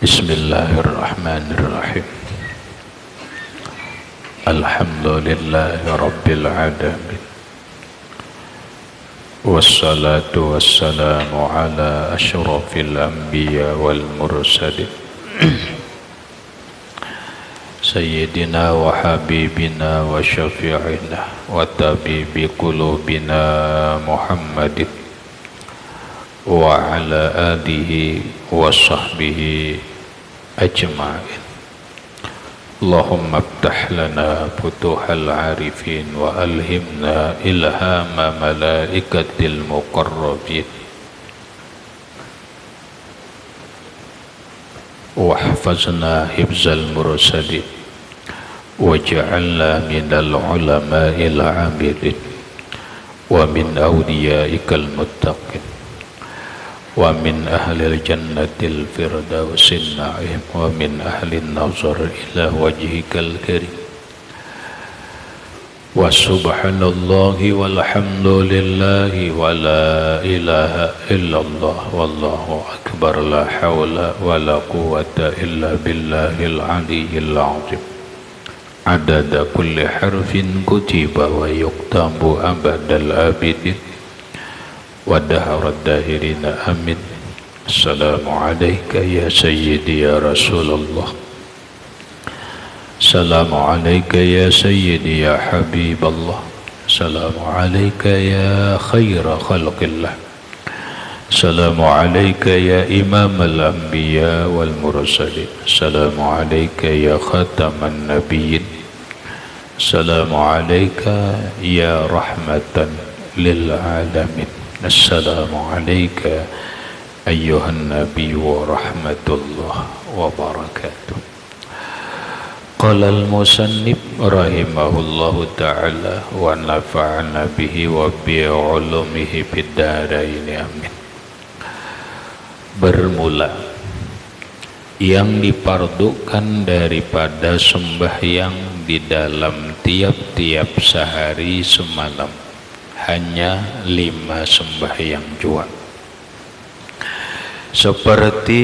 Bismillahirrahmanirrahim. Alhamdulillahi rabbil alamin. Wassalatu wassalamu ala asyrafil anbiya wal mursalin Sayyidina wa habibina wa syafi'ina wa tabibi qulubina Muhammadin wa ala alihi wa sahbihi ajma'in. Allahumma aftah lana futuhal arifin wa alhimna ilhama malaikatil muqarrabin wahfazna hifzal mursalin waj'alna minal ulama'il amilin wa min awliyaikal muttaqin wa min ahlil jannatil firdausin na'im wa min ahlin nazar ila wajhikal karim. Wa subhanallahi walhamdulillahi wa la ilaha illallah wallahu akbar, la hawla wa la quwwata illa billahil aliyyil azim. Adada kulli harfin kutiba wa yuktabu abadal abidin wa daharad dahirina amin. Assalamu alayka ya sayyidi ya Rasulullah. Assalamu alayka ya sayyidi ya Habiballah. Assalamu alayka ya khaira khalqillah. Assalamu alayka ya imam al-anbiya wal mursalin. Assalamu alayka ya khataman nabiyyin. Assalamu alayka ya rahmatan lil alamin. Assalamu alayka ayyuhan nabi wa rahmatullah wa barakatuh. Qala al-musannif rahimahullahu ta'ala wa nafa'ana bihi wa bi'ulumihi fid dharain amin. Bermula, yang dipardukan daripada sembahyang di dalam tiap-tiap sehari semalam hanya 5 sembahyang jua. Seperti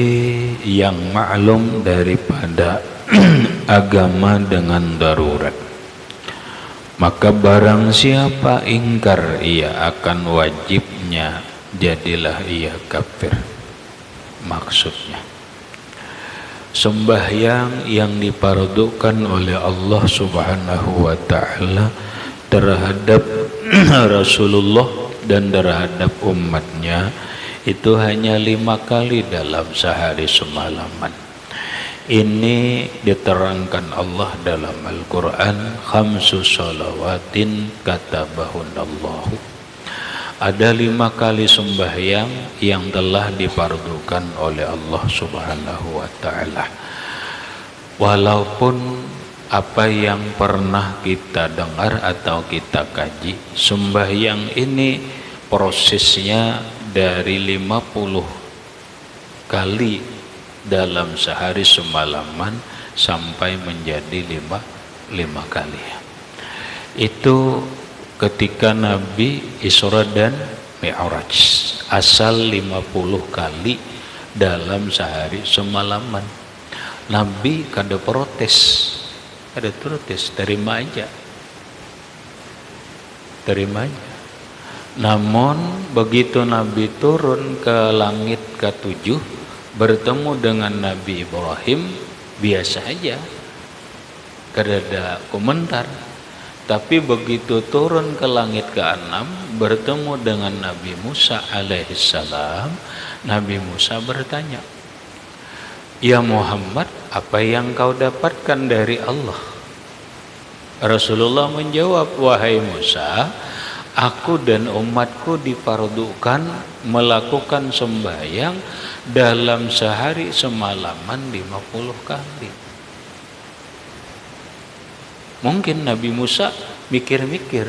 yang maklum daripada agama dengan darurat, maka barang siapa ingkar ia akan wajibnya, jadilah ia kafir. Maksudnya, sembahyang yang dipardukan oleh Allah Subhanahu wa ta'ala terhadap Rasulullah dan terhadap umatnya itu hanya 5 kali dalam sehari semalaman. Ini diterangkan Allah dalam Al-Quran, khamsu salawatin katabahunallahu. Ada 5 kali sembahyang yang telah dipardukan oleh Allah Subhanahu wa ta'ala. Walaupun apa yang pernah kita dengar atau kita kaji, sembahyang ini prosesnya dari 50 kali dalam sehari semalaman sampai menjadi 5 kali. Itu ketika Nabi Isra dan Mi'raj, asal 50 kali dalam sehari semalaman. Nabi kada protes, terima aja. Namun begitu Nabi turun ke langit ke-7 bertemu dengan Nabi Ibrahim, biasa aja, kada ada komentar. Tapi begitu turun ke langit ke-6 bertemu dengan Nabi Musa alaihissalam, Nabi Musa bertanya, "Ya Muhammad, apa yang kau dapatkan dari Allah?" Rasulullah menjawab, "Wahai Musa, aku dan umatku difardukan melakukan sembahyang dalam sehari semalaman 50 kali. Mungkin Nabi Musa mikir-mikir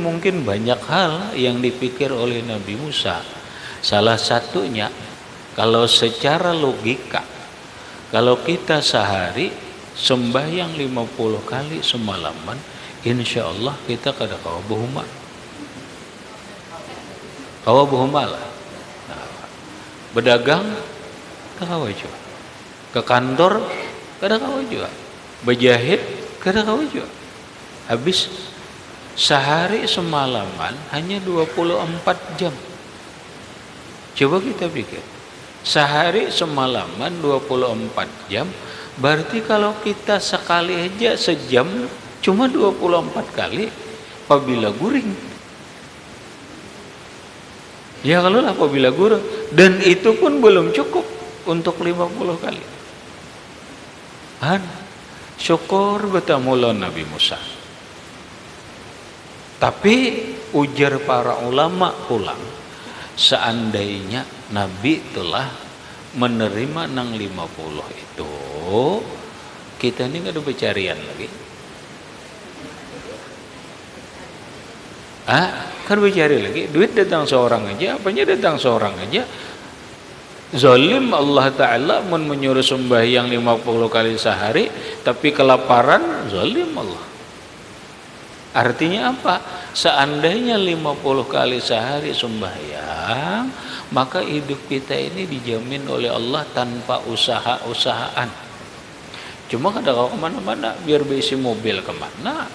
mungkin banyak hal yang dipikir oleh Nabi Musa. Salah satunya, kalau secara logika, kalau kita sehari sembahyang 50 kali semalaman, insya Allah kita kada kawa buhuma lah. Berdagang kada kawa jua. Ke kantor kada kawa jua. Berjahit kada kawa jua. Habis sehari semalaman hanya 24 jam. Coba kita pikir. Sehari semalaman 24 jam, berarti kalau kita sekali aja sejam cuma 24 kali apabila guring. Ya kalau apabila guring, dan itu pun belum cukup untuk 50 kali. Syukur bertemu Nabi Musa. Tapi ujar para ulama pulang, seandainya Nabi telah menerima nang 50 itu, kita ini nggak ada pencarian lagi. Kan bercari lagi, duit datang seorang aja, apanya datang seorang aja. Zalim Allah Ta'ala menyuruh sembahyang 50 kali sehari, tapi kelaparan, zalim Allah. Artinya apa? Seandainya 50 kali sehari sembahyang, maka hidup kita ini dijamin oleh Allah tanpa usaha-usahaan. Cuma kalau kemana-mana, biar berisi mobil kemana?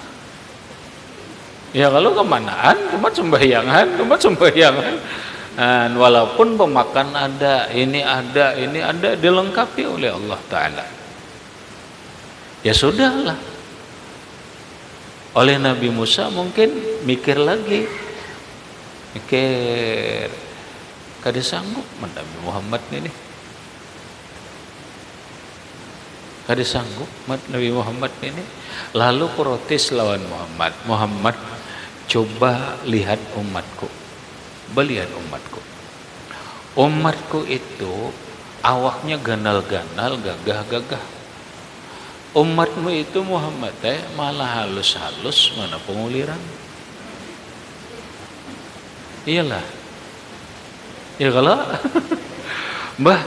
Ya kalau kemanaan, cuma sembahyangan. Walaupun pemakan ada, ini ada, dilengkapi oleh Allah Ta'ala. Ya sudahlah. Oleh Nabi Musa mungkin mikir lagi. Kada sanggup Nabi Muhammad ini. Kada sanggup Nabi Muhammad ini. Lalu protes lawan Muhammad. Muhammad, coba lihat umatku. Belihat umatku. Umatku itu awaknya ganal-ganal, gagah-gagah. Umatmu itu Muhammad malah halus-halus, mana penguliran. Iyalah. Ya kalau Mbah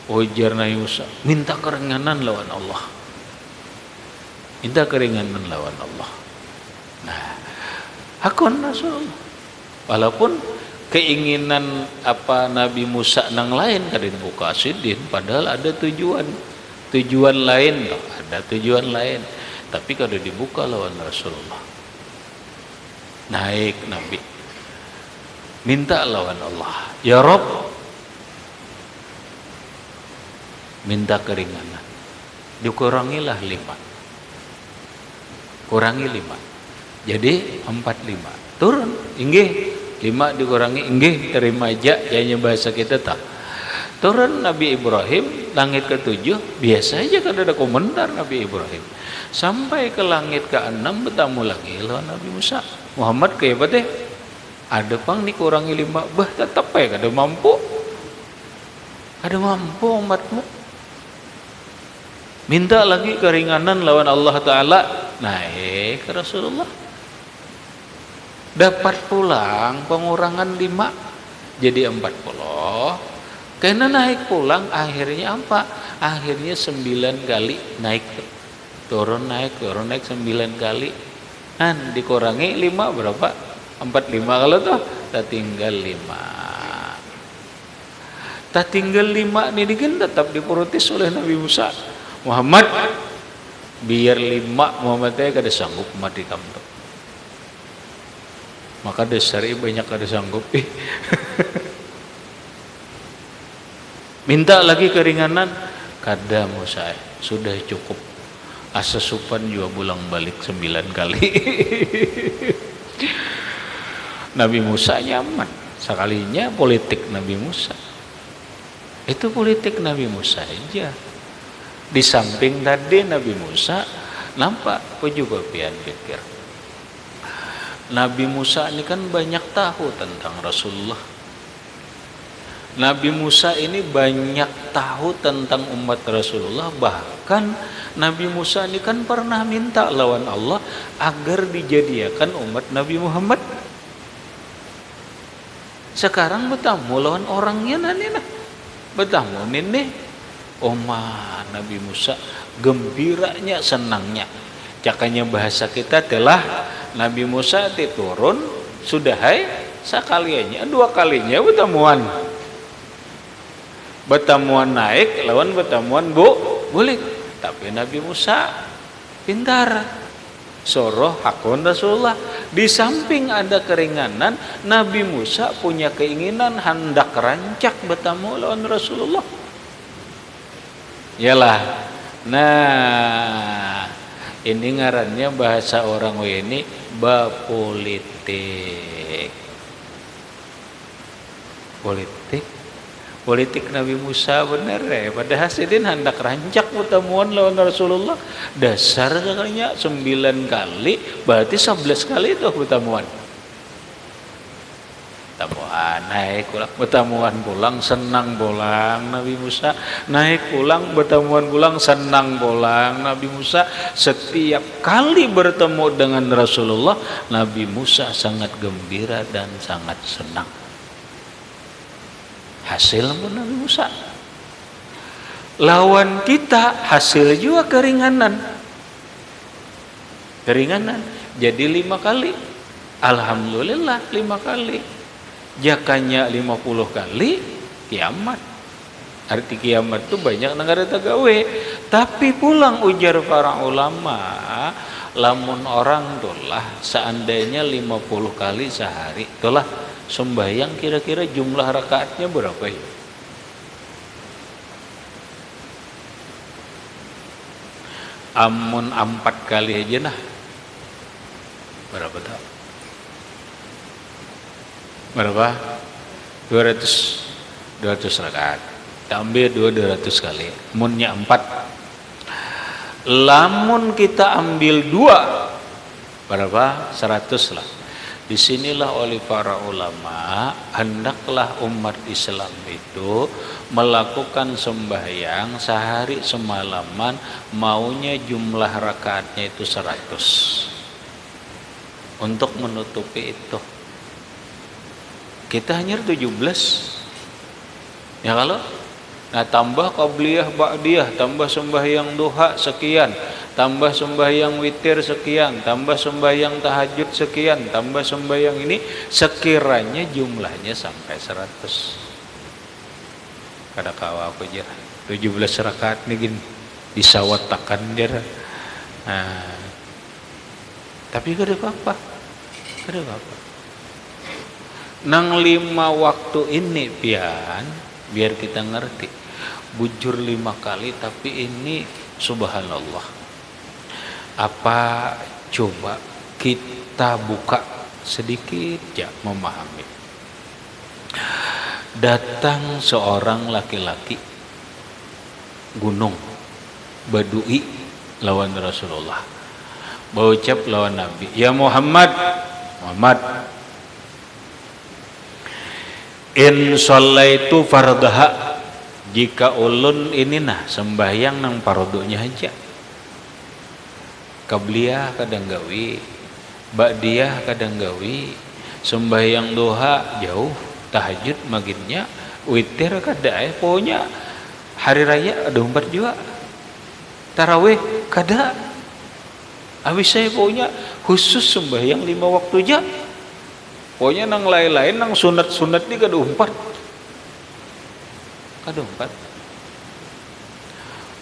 ujar Nabi Musa, minta keringanan lawan Allah. Minta keringanan lawan Allah. Nah, hakun Rasulullah. Walaupun keinginan apa Nabi Musa nang lain kadin buka asidin, padahal ada tujuan lain, ada tujuan lain. Tapi kalau dibuka lawan Rasulullah, naik Nabi, minta lawan Allah, ya Rob, minta keringanan, dikurangilah 5, kurangi 5, jadi 45, turun, inggih 5 dikurangi, inggih terima aja, ya bahasa kita tak. Turun Nabi Ibrahim, langit ke-7, biasa aja kan ada komentar Nabi Ibrahim. Sampai ke langit ke-6 bertemu lagi lawan Nabi Musa. Muhammad kayak apa? Ada pang nih kurangi 5, bah tetap ya kada mampu. Kada mampu umatmu. Minta lagi keringanan lawan Allah Ta'ala. Naik ke Rasulullah. Dapat pulang pengurangan 5 jadi 40. Karena naik pulang akhirnya apa? Akhirnya 9 kali naik turun naik 9 kali. Kan dikurangi 5 berapa? 45 kalau tuh tak tinggal 5. Tak tinggal 5 ini kan tetap diprotes oleh Nabi Musa. Muhammad biar 5 Muhammad kada sanggup mati kamu. Maka dasari banyak kada sanggup. Minta lagi keringanan, kada Musa, sudah cukup. Asupan juga pulang balik 9 kali. Nabi Musa nyaman, sekalinya politik Nabi Musa. Itu politik Nabi Musa aja. Di samping tadi Nabi Musa, nampak aku juga pian pikir. Nabi Musa ini kan banyak tahu tentang Rasulullah. Nabi Musa ini banyak tahu tentang umat Rasulullah. Bahkan Nabi Musa ini kan pernah minta lawan Allah agar dijadikan umat Nabi Muhammad. Sekarang bertamu lawan orangnya nanti bertamu ini Nabi Musa gembiranya, senangnya. Cakanya bahasa kita telah Nabi Musa turun sudah sekalinya 2 kalinya bertemuan. Betamuan naik lawan betamuan boleh. Tapi Nabi Musa pintar. Soroh hakun Rasulullah. Di samping ada keringanan, Nabi Musa punya keinginan hendak rancak bertamu lawan Rasulullah. Yalah. Nah, ini ngarannya bahasa orang ini bapolitik. Politik Nabi Musa bener ya. Padahal sidin hendak rancak pertemuan lawan Rasulullah. Dasar katanya 9 kali, berarti 11 kali itu pertemuan. Pertemuan naik pulang, pertemuan pulang, senang pulang Nabi Musa. Naik pulang, pertemuan pulang, senang pulang Nabi Musa. Setiap kali bertemu dengan Rasulullah, Nabi Musa sangat gembira dan sangat senang. Hasil pun Nabi Musa. Lawan kita hasil juga keringanan. Jadi 5 kali. Alhamdulillah 5 kali. Jakanya 50 kali kiamat. Arti kiamat itu banyak negara tagawe. Tapi pulang ujar para ulama, lamun orang tulah seandainya 50 kali sehari, tulah sembahyang kira-kira jumlah rakaatnya berapa ya? Amun 4 kali aja nah. Berapa tak? Berapa? 200 rakaat. Ambil 200 kali. Munnya 4. Lamun kita ambil 2 berapa? 100 lah. Disinilah oleh para ulama, hendaklah umat Islam itu melakukan sembahyang sehari semalaman, maunya jumlah rakaatnya itu 100 untuk menutupi itu. Kita hanya 17 ya kalau nah tambah qabliyah ba'diyah, tambah sembahyang duha sekian, tambah sembahyang witir sekian, tambah sembahyang tahajud sekian, tambah sembahyang ini, sekiranya jumlahnya sampai 100. Kada kawa aku aja 17 rakaat nih gini disawatakan dia. Nah, tapi kada apa-apa. Nang 5 waktu ini biar kita ngerti, bujur 5 kali, tapi ini subhanallah. Apa coba kita buka sedikit ya memahami. Datang seorang laki-laki gunung Badui lawan Rasulullah. Berucap lawan Nabi, "Ya Muhammad, in shallaitu fardaha." Jika ulun ini nah sembahyang nang pardunya aja, qabliyah kadang gawi, ba'diyah kadang gawi, sembahyang duha jauh, tahajud maginnya, witir kada pokoknya hari raya ada 4 juga, tarawih kada, habis saya pokoknya khusus sembahyang 5 waktu aja, pokoknya nang lain-lain nang sunat-sunat ni kada 4.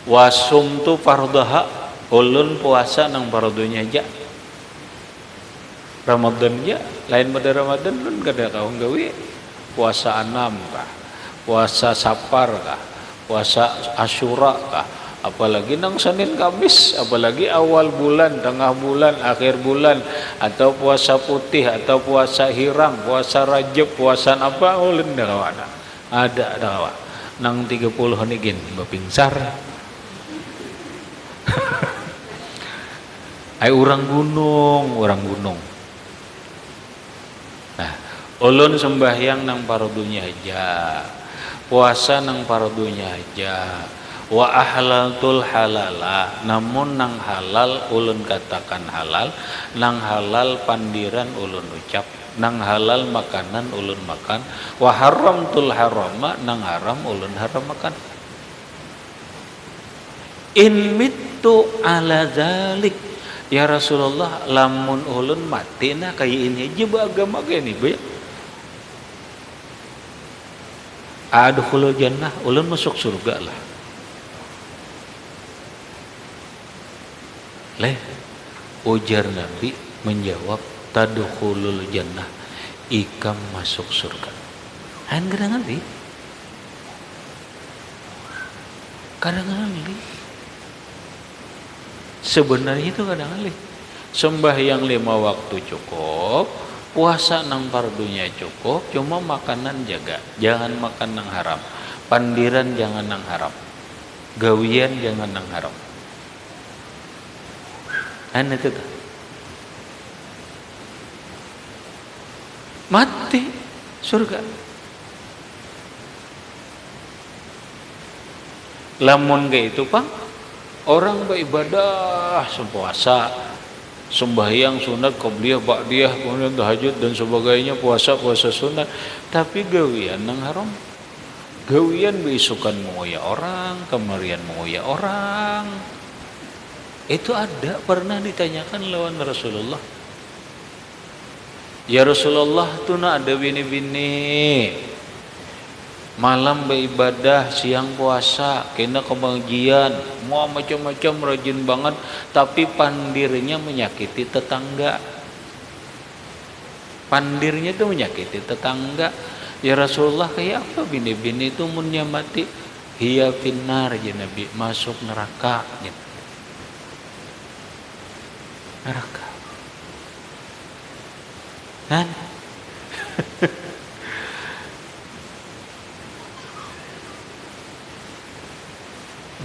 Wasumtu fardaha, ulun puasa nang fardunya aja. Ramadan aja, lain pada Ramadan ulun kada kau gawe. Puasa 6 kah? Puasa Safar kah? Puasa Asyura kah? Apalagi nang Senin Kamis, apalagi awal bulan, tengah bulan, akhir bulan, atau puasa putih, atau puasa hiram, puasa Rajab, puasa apa ulun dah kawan. Ada kawan. Nang 30 nigin bapingsar. Ai orang gunung. Nah, ulun sembahyang nang pardunya aja. Puasa nang pardunya aja. Wa ahlaltul halala, namun nang halal ulun katakan halal, nang halal pandiran ulun ucap, nang halal makanan ulun makan, wa haramtul harama, nang haram ulun haram makan. In mitu ala zalik, ya Rasulullah, lamun ulun mati nah kayak ini aja agama kayak ini, adkhulul jannah, ulun masuk surga lah. Leh, ujar Nabi menjawab, tadkhulul jannah, ikam masuk surga. Han kadang ngali. Kadang ngali. Sebenarnya itu kadang ngali. Sembahyang 5 waktu cukup, puasa 6 fardunya cukup, cuma makanan jaga, jangan makan nang haram. Pandiran jangan nang haram. Gawian jangan nang haram. Itu tuh. Mati surga. Lamun kayak itu Pak, orang beribadah sepuasa, sembahyang sunat, qobliyah, ba'diyah, kemudian tahajud dan sebagainya, puasa sunat, tapi gawian nang haram. Gawian beisukan mengoyak orang, kemarian mengoyak orang. Itu ada, pernah ditanyakan lawan Rasulullah. Ya Rasulullah, tuh ada bini-bini malam beribadah, siang puasa, kena kebagian, mau macam-macam rajin banget, tapi pandirnya menyakiti tetangga. Pandirnya itu menyakiti tetangga. Ya Rasulullah, kayak apa bini-bini itu munnya mati? Hiya finnar, ya Nabi, masuk neraka. Ya. Neraka. Kan?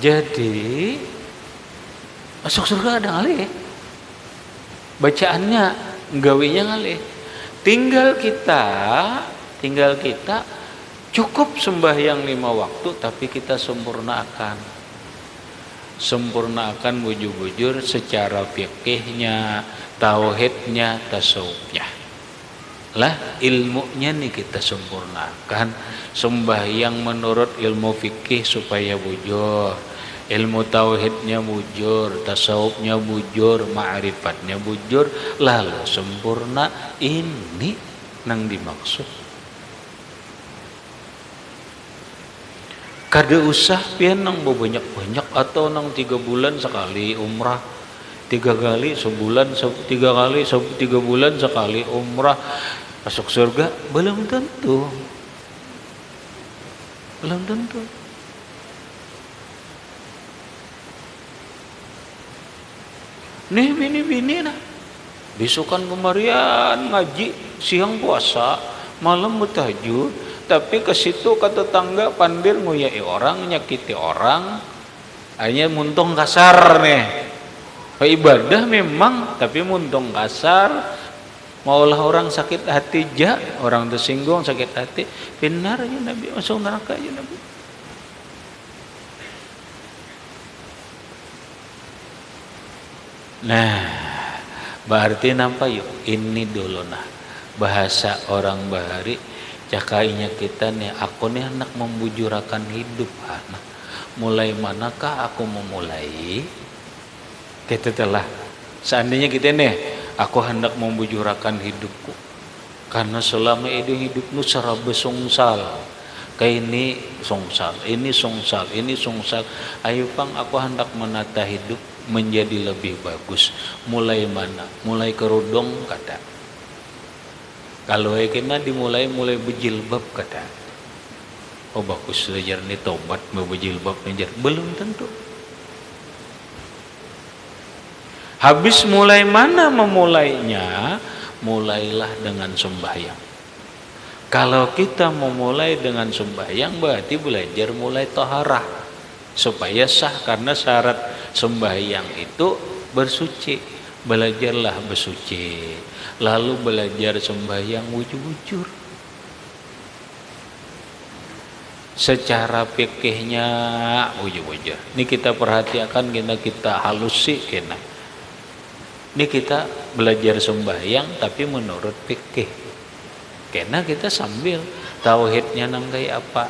Jadi masuk surga ada ngalih. Bacaannya gawinya ngalih. Tinggal kita cukup sembahyang 5 waktu, tapi kita sempurnakan bujur-bujur secara fikihnya, tauhidnya, tasawufnya. Lah ilmunya nih kita sempurnakan. Sembahyang menurut ilmu fikih supaya bujur, ilmu tauhidnya bujur, tasawufnya bujur, ma'rifatnya bujur, lalu sempurna. Ini nang dimaksud. Kada usah pian nang banyak-banyak, atau nang 3 bulan sekali umrah, 3 kali sebulan, 3 bulan sekali umrah. Masuk surga belum tentu. Nih bini-bini nah, bisukan kemarian ngaji, siang puasa, malam bertahajud, tapi ke situ ke tetangga pandir nguyai orang, nyakiti orang, hanya muntung kasar nih. Ibadah memang, tapi muntung kasar. Maulah orang sakit hati orang tersinggung sakit hati, benar ya Nabi, masuk neraka ya Nabi. Nah, berarti nampak yuk, ini dulu nah bahasa orang bahari, cakainya kita nih, aku nih anak membujurakan hidup. Nah, mulai manakah aku memulai? Kita telah, seandainya kita nih, aku hendak membujurakan hidupku, karena selama ini hidupmu secara besongsal, kayak ini songsal, ini songsal. Ayo Pang, aku hendak menata hidup menjadi lebih bagus. Mulai mana? Mulai kerudung kata. Kalau kena dimulai berjilbab kata. Oh bagus, belajar ini tobat mau berjilbab belajar. Belum tentu. Habis mulai mana memulainya? Mulailah dengan sembahyang. Kalau kita memulai dengan sembahyang, berarti belajar mulai taharah supaya sah, karena syarat sembahyang itu bersuci. Belajarlah bersuci, lalu belajar sembahyang wujud-wujud. Secara fikihnya wujud-wujud. Ini kita perhatikan, kita halusi kena. Ini kita belajar sembahyang tapi menurut fikih. Karena kita sambil tauhidnya nang kayak apa,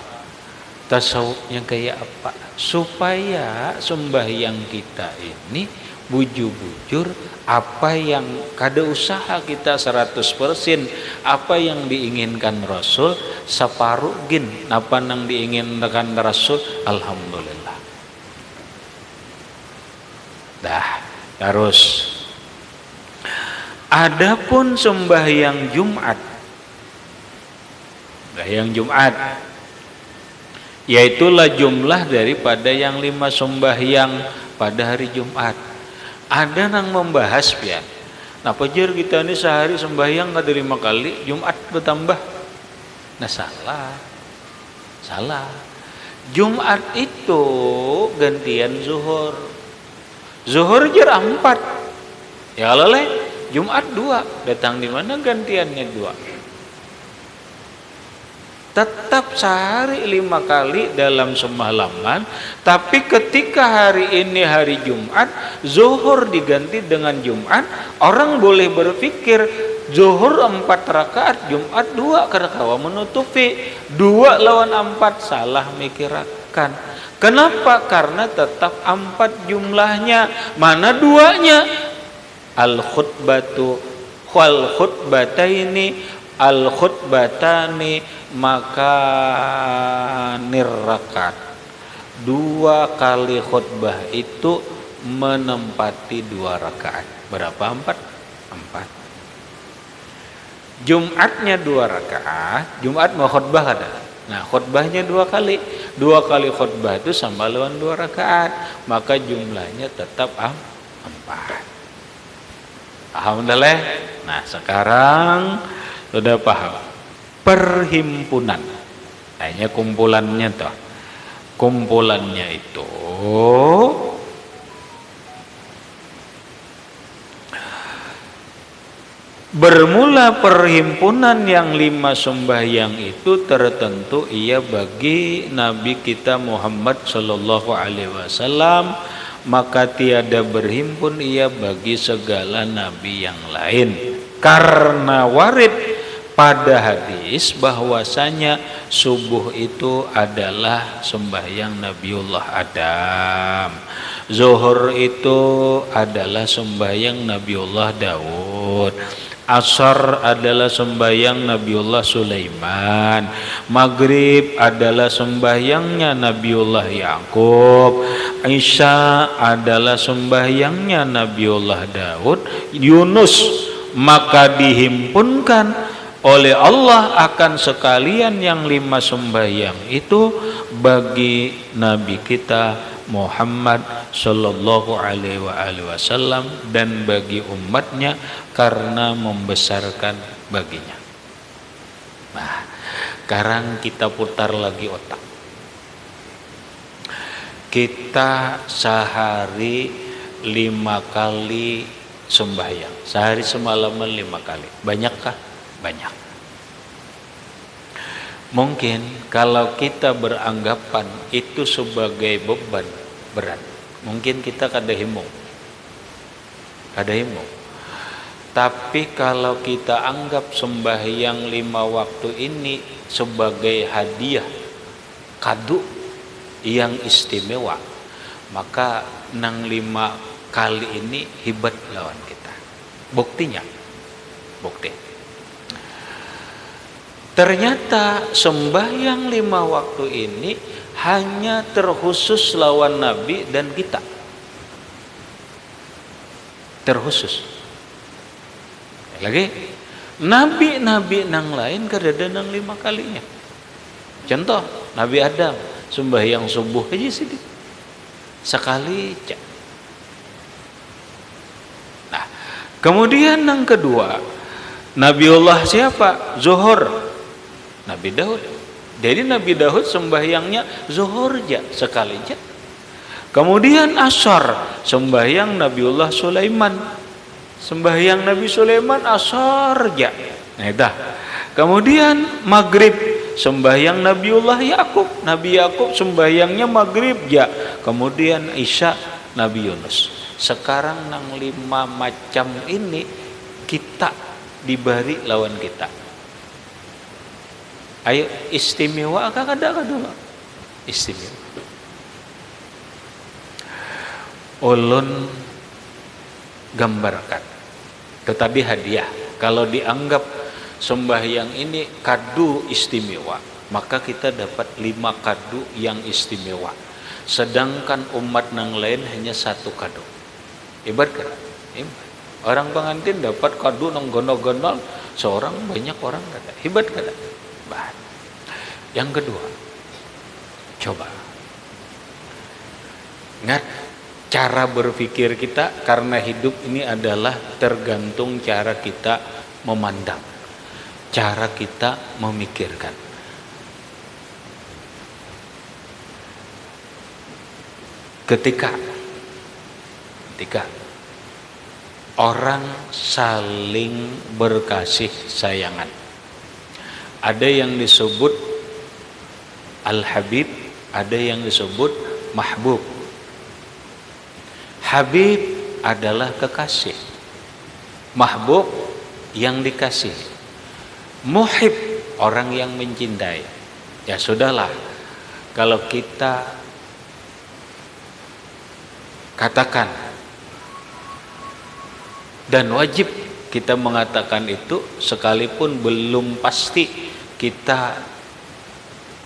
tasawufnya kayak apa, supaya sembahyang kita ini bujur-bujur apa yang kada usaha kita 100%, apa yang diinginkan Rasul separuh gin apa yang diinginkan Rasul, alhamdulillah. Dah, terus adapun sembahyang Jumat, yaitulah jumlah daripada yang 5 sembahyang pada hari Jumat. Ada nang membahas ya, nah pajar kita ini sehari sembahyang ada 5 kali, Jumat bertambah. Nah salah. Jumat itu gantian zuhur jar 4 ya leleh, Jumat 2 datang di mana gantiannya 2. Tetap sehari 5 kali dalam semalaman, tapi ketika hari ini hari Jumat, zuhur diganti dengan Jumat, orang boleh berpikir zuhur 4 rakaat, Jumat 2 karena kawa menutupi 2 lawan 4, salah mikirakan. Kenapa? Karena tetap 4 jumlahnya, mana 2-nya? Al-khutbatani maka nirrakat, 2 kali khutbah itu menempati 2 rakaat. Berapa? 4. Jumatnya 2 rakaat, Jumat mau khutbah ada. Nah khutbahnya 2 kali, 2 kali khutbah itu sama lawan 2 rakaat, maka jumlahnya tetap 4. Alhamdulillah. Nah sekarang sudah paham perhimpunan, hanya kumpulannya toh. Kumpulannya itu bermula perhimpunan yang 5 sembahyang itu tertentu ia bagi Nabi kita Muhammad sallallahu alaihi wasallam, maka tiada berhimpun ia bagi segala nabi yang lain. Karena warid pada hadis bahwasanya subuh itu adalah sembahyang Nabiullah Adam, zuhur itu adalah sembahyang Nabiullah Daud, asar adalah sembahyang Nabiullah Sulaiman, maghrib adalah sembahyangnya Nabiullah Yakub, isya adalah sembahyangnya Nabiullah Daud, Yunus. Maka dihimpunkan oleh Allah akan sekalian yang 5 sembahyang itu bagi Nabi kita Muhammad sallallahu alaihi wasallam dan bagi umatnya karena membesarkan baginya. Nah, sekarang kita putar lagi otak. Kita sehari 5 kali sembahyang, sehari semalaman 5 kali. Banyakkah? Banyak. Mungkin kalau kita beranggapan itu sebagai beban berat, mungkin kita kada himung. Tapi kalau kita anggap sembahyang 5 waktu ini sebagai hadiah, kado yang istimewa, maka nang 5 kali ini hebat lawan kita. Bukti. Ternyata sembahyang 5 waktu ini hanya terkhusus lawan Nabi dan kita. Terkhusus. Lagi Nabi nang lain kadada nang 5 kalinya. Contoh Nabi Adam sembahyang subuh aja sedikit sekali. Nah kemudian yang kedua Nabiullah siapa? Zuhur, Nabi Daud. Jadi Nabi Daud sembahyangnya zuhur aja sekali aja. Kemudian asar sembahyang Nabiullah Sulaiman, sembahyang Nabi Sulaiman asar aja. Nah dah. Kemudian maghrib sembahyang Nabiullah Yakub, Nabi Yakub sembahyangnya maghrib aja. Kemudian isya Nabi Yunus. Sekarang nang 5 macam ini kita dibari lawan kita. Ayo istimewa kada istimewa. Ulun gambarkan. Tetapi hadiah. Kalau dianggap sembahyang ini kado istimewa, maka kita dapat 5 kado yang istimewa. Sedangkan umat yang lain hanya 1 kado. Hebat kan? Hebat. Orang pengantin dapat kado nang gonol-gonol, seorang banyak orang kata. Hebat kata. Bahan. Yang kedua, coba ingat cara berpikir kita, karena hidup ini adalah tergantung cara kita memandang, cara kita memikirkan. Ketika orang saling berkasih sayangan, ada yang disebut Al-Habib, ada yang disebut Mahbub. Habib adalah kekasih, Mahbub yang dikasih, Muhib orang yang mencintai. Ya sudahlah, kalau kita katakan, dan wajib kita mengatakan itu, sekalipun belum pasti kita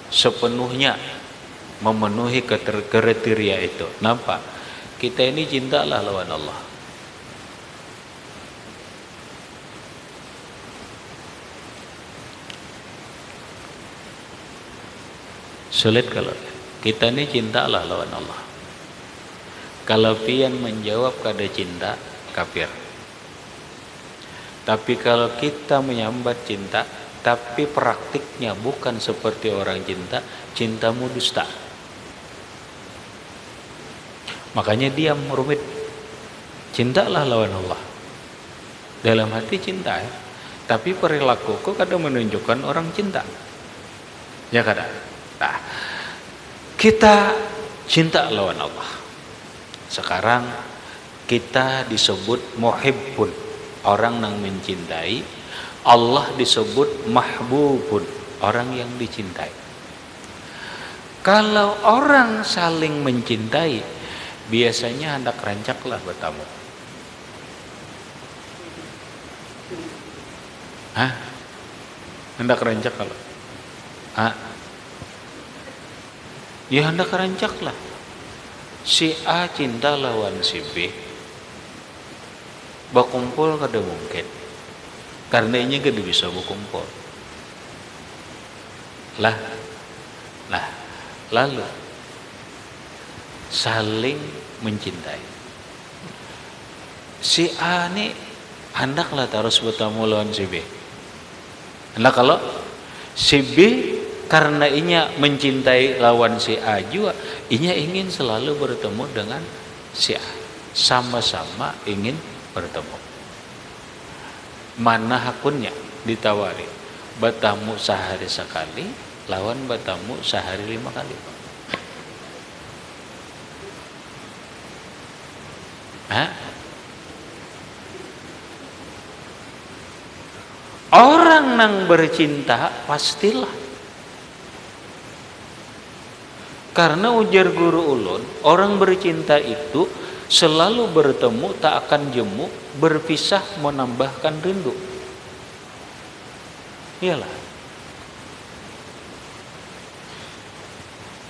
sepenuhnya memenuhi kriteria itu. Nampak? Kita ini cintalah lawan Allah. Sulit kalau kita ini cintalah lawan Allah. Kalau pian menjawab kada cinta, kafir. Tapi kalau kita menyambat cinta, tapi praktiknya bukan seperti orang cinta, cintamu dusta. Makanya diam, rumit. Cintalah lawan Allah. Dalam hati cinta ya. Tapi perilakuku kadang menunjukkan orang cinta. Ya kadang. Nah, kita cinta lawan Allah. Sekarang kita disebut muhibbun, orang yang mencintai. Allah disebut mahbubun, orang yang dicintai. Kalau orang saling mencintai, biasanya hendak rancaklah bertamu. Hah? Hendak rancak kalau? Ya hendak rancaklah. Si A cinta lawan si B, berkumpul kada mungkin. Karena ini kada bisa berkumpul. Lalu saling mencintai. Si A ini hendaklah terus bertemu lawan si B. Hendak kalau si B karena inya mencintai lawan si A juga, inya ingin selalu bertemu dengan si A. Sama-sama ingin bertemu. Mana hakunnya ditawari? Bertamu sehari sekali lawan bertamu sehari 5 kali. Orang yang bercinta pastilah. Karena ujar guru ulun, orang bercinta itu selalu bertemu tak akan jemu, berpisah menambahkan rindu. Iyalah.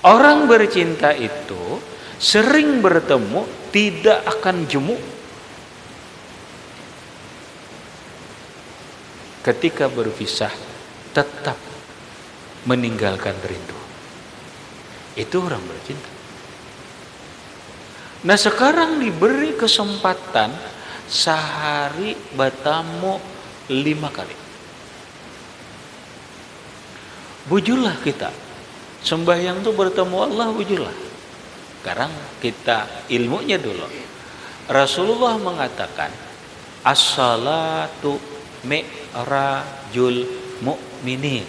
Orang bercinta itu sering bertemu tidak akan jemu. Ketika berpisah tetap meninggalkan rindu. Itu orang bercinta. Nah sekarang diberi kesempatan sehari bertamu 5 kali. Bujurlah kita. Sembahyang itu bertemu Allah, bujurlah. Sekarang kita ilmunya dulu. Rasulullah mengatakan, as-salatu mi'rajul mu'minin.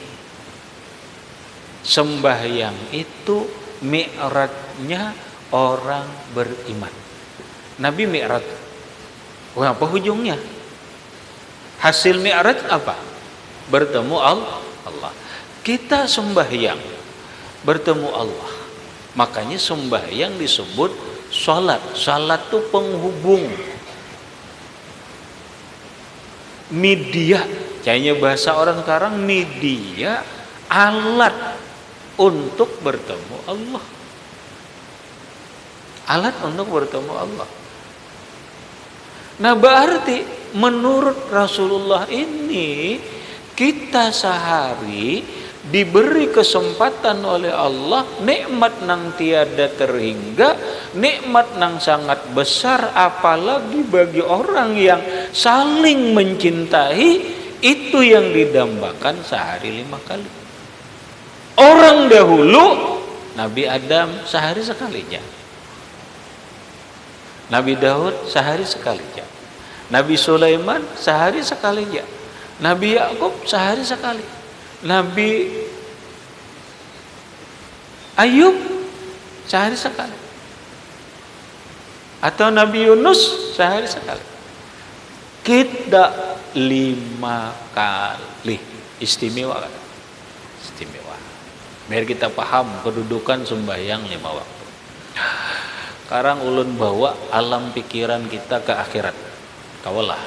Sembahyang itu mi'rajnya orang beriman. Nabi mi'raj. Wah, apa ujungnya? Hasil mi'raj apa? Bertemu Allah. Kita sembahyang bertemu Allah. Makanya sembahyang disebut salat. Salat itu penghubung media, kayaknya bahasa orang sekarang media, alat untuk bertemu Allah. Alat untuk bertemu Allah. Nah berarti menurut Rasulullah ini kita sehari diberi kesempatan oleh Allah nikmat nang tiada terhingga, nikmat nang sangat besar, apalagi bagi orang yang saling mencintai, itu yang didambakan sehari 5 kali. Orang dahulu Nabi Adam sehari sekalinya, Nabi Daud sehari sekalinya, Nabi Sulaiman sehari sekalinya, Nabi Yakub sehari sekali, Nabi Ayub sehari sekali, atau Nabi Yunus sehari sekali. Kita 5 kali. Istimewa kan? Istimewa. Biar kita paham kedudukan sembahyang 5 waktu. Sekarang ulun bawa alam pikiran kita ke akhirat. Kawalah.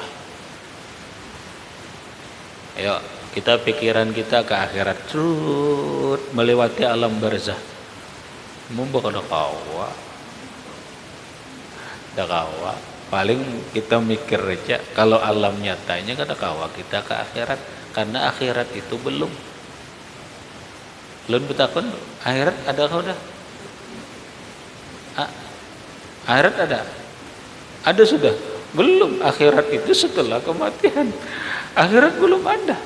Ayo, kita pikiran kita ke akhirat. Trut melewati alam barzah. Mumpuk ada kawa. Ada kawa. Paling kita mikir aja kalau alam nyatanya kada kawa kita ke akhirat, karena akhirat itu belum. Belum betakun akhirat ada kau dah? Akhirat ada? Ada sudah? Belum. Akhirat itu setelah kematian. Akhirat belum ada.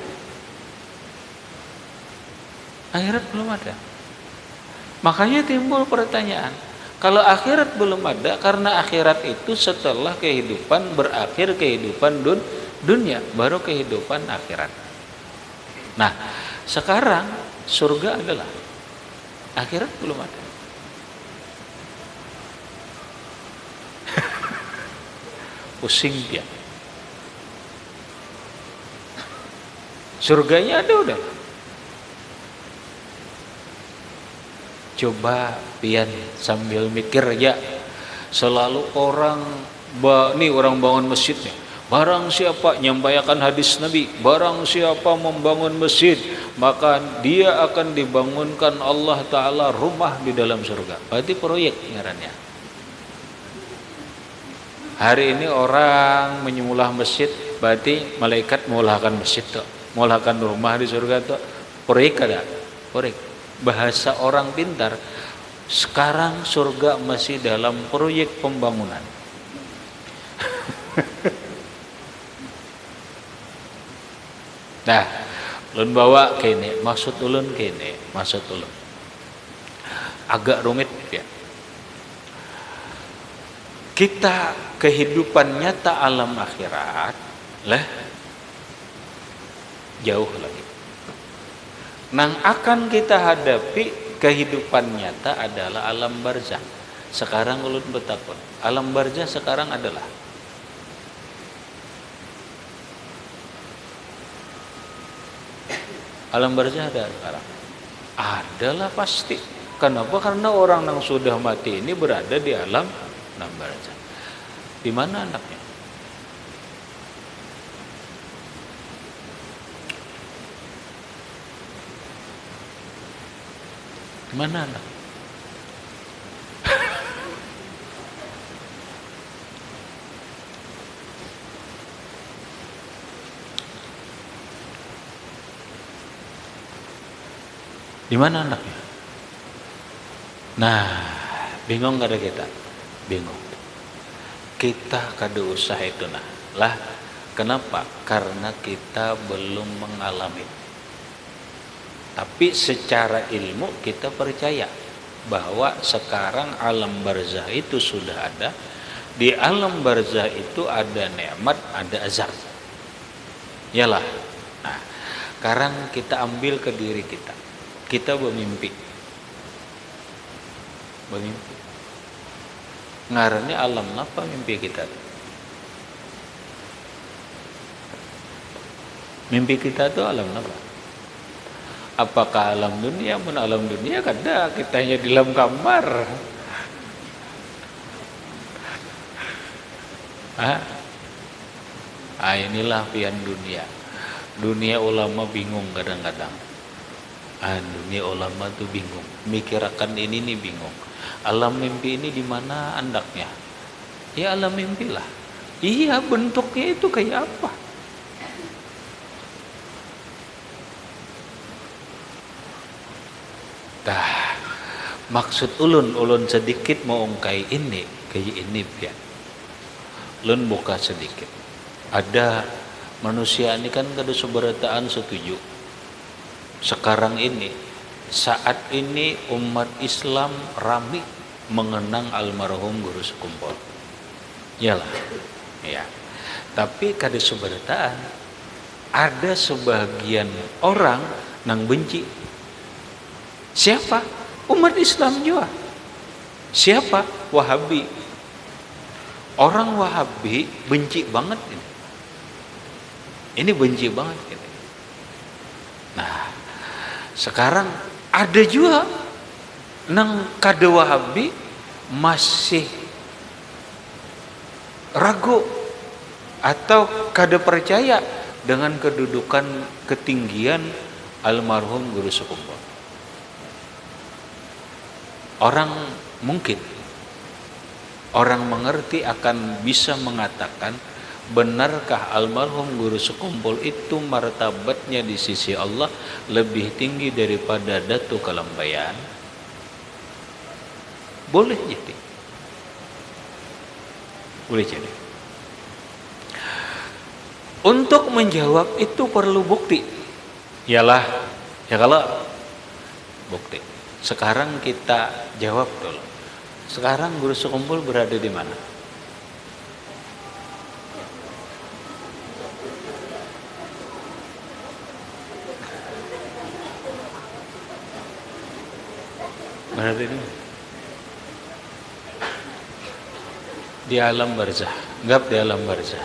Akhirat belum ada. Makanya timbul pertanyaan, kalau akhirat belum ada, karena akhirat itu setelah kehidupan, berakhir kehidupan dunia, baru kehidupan akhirat. Nah, sekarang surga adalah, akhirat belum ada. Pusing dia. Surganya ada udah. Coba pian sambil mikir aja. Selalu orang orang bangun masjid nih. Barang siapa nyampaikan hadis Nabi, barang siapa membangun masjid, maka dia akan dibangunkan Allah Ta'ala rumah di dalam surga. Berarti proyek ngarannya. Hari ini orang menyulah masjid, berarti malaikat mulahkan masjid tuh, mulahkan rumah di surga tuh. Proyek ada, proyek. Bahasa orang pintar, sekarang surga masih dalam proyek pembangunan. Nah, ulun bawa kene, maksud ulun kene, maksud ulun agak rumit ya. Kita kehidupan nyata alam akhirat lah jauh lagi. Nang akan kita hadapi kehidupan nyata adalah alam barzah. Sekarang ulun betakun, alam barzah sekarang adalah alam barzah ada sekarang? Adalah pasti. Kenapa? Karena orang yang sudah mati ini berada di alam barzah. Di mana anaknya? Mana anak? Di mana anaknya? Nah, bingung kada kita? Bingung. Kita kada usah itu nah. Lah, kenapa? Karena kita belum mengalami. Tapi secara ilmu kita percaya bahwa sekarang alam barzah itu sudah ada. Di alam barzah itu ada nikmat, ada azab. Yalah. Nah, sekarang kita ambil ke diri kita. Kita bermimpi. Bermimpi. Ngarannya alam apa mimpi kita? Mimpi kita itu alam apa? Apakah alam dunia? Mun alam dunia kada, kita hanya di dalam kamar. Inilah pian dunia. Dunia ulama bingung kadang-kadang. Dunia ulama tuh bingung. Mikirakan ini nih bingung. Alam mimpi ini di mana andaknya? Ya alam mimpi lah. Iya, bentuknya itu kayak apa? Dah, maksud ulun sedikit mau ungkai ini kayak ini ya. Ulun buka sedikit. Ada manusia ini kan kada seberataan setuju. Sekarang ini, saat ini umat Islam ramai mengenang almarhum Guru Sekumpul. Yalah, ya. Tapi kada seberataan. Ada sebagian orang nang benci. Siapa? Umat Islam juga. Siapa? Wahabi. Orang Wahabi benci banget ini. Ini benci banget ini. Nah, sekarang ada juga nang kada Wahabi masih ragu atau kada percaya dengan kedudukan ketinggian almarhum Guru Sekumpul. Orang mengerti akan bisa mengatakan, benarkah almarhum Guru Sekumpul itu martabatnya di sisi Allah lebih tinggi daripada Datu Kalambayan? Boleh jadi. Boleh jadi. Untuk menjawab itu perlu bukti. Yalah, ya kalau bukti. Sekarang kita jawab dulu. Sekarang Guru Sekumpul berada di mana? Berada di mana? Di alam barzah. Enggak di alam barzah.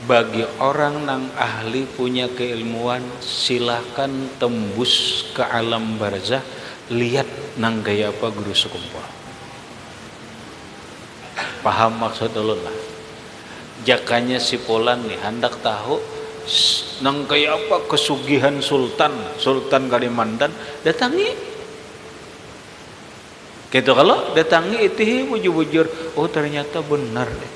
Bagi orang yang ahli punya keilmuan, silahkan tembus ke alam barzah, lihat nang gaya apa Guru Sekumpul. Paham maksud ulun lah. Jakanya si Polan nih hendak tahu nang gaya apa kesugihan Sultan Kalimantan, datangi. Gitu kalau datangi itu bujur-bujur, oh ternyata benar deh.